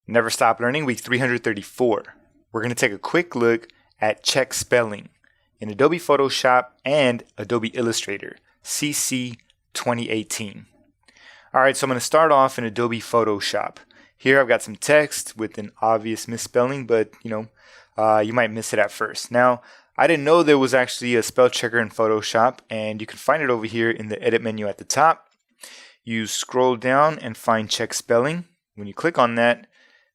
Never Stop Learning, week 334. We're going to take a quick look at check spelling in Adobe Photoshop and Adobe Illustrator, CC 2018. Alright, so I'm going to start off in Adobe Photoshop. Here I've got some text with an obvious misspelling, but you might miss it at first. Now, I didn't know there was actually a spell checker in Photoshop, and you can find it over here in the edit menu at the top. You scroll down and find check spelling. When you click on that,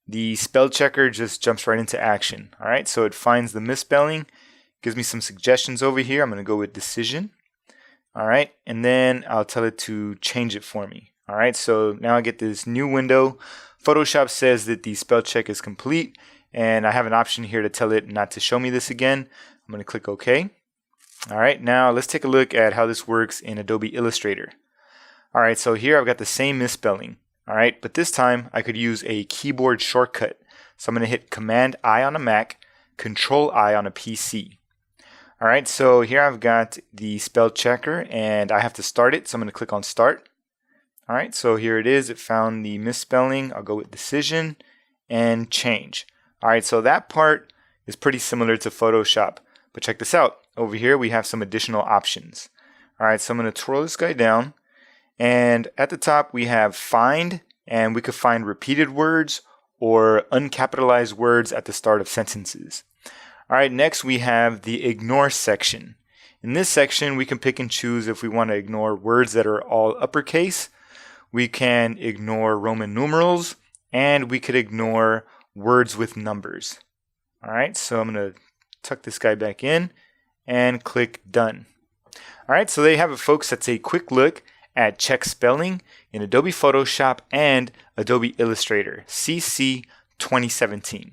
the spell checker just jumps right into action. Alright, so it finds the misspelling, gives me some suggestions over here. I'm going to go with decision. Alright, and then I'll tell it to change it for me. Alright, so now I get this new window. Photoshop says that the spell check is complete, and I have an option here to tell it not to show me this again. I'm going to click OK. Alright, now let's take a look at how this works in Adobe Illustrator. Alright, so here I've got the same misspelling. Alright, but this time I could use a keyboard shortcut. So I'm going to hit Command-I on a Mac, Control-I on a PC. Alright, so here I've got the spell checker and I have to start it, so I'm going to click on Start. Alright, so here it is. It found the misspelling. I'll go with Decision and Change. Alright, so that part is pretty similar to Photoshop, but check this out. Over here we have some additional options. Alright, so I'm going to twirl this guy down. And at the top we have find, and we could find repeated words or uncapitalized words at the start of sentences. Alright, next we have the ignore section. In this section we can pick and choose if we want to ignore words that are all uppercase. We can ignore Roman numerals, and we could ignore words with numbers. Alright, so I'm going to tuck this guy back in and click done. Alright, so there you have it, folks. That's a quick look at check spelling in Adobe Photoshop and Adobe Illustrator, CC 2017.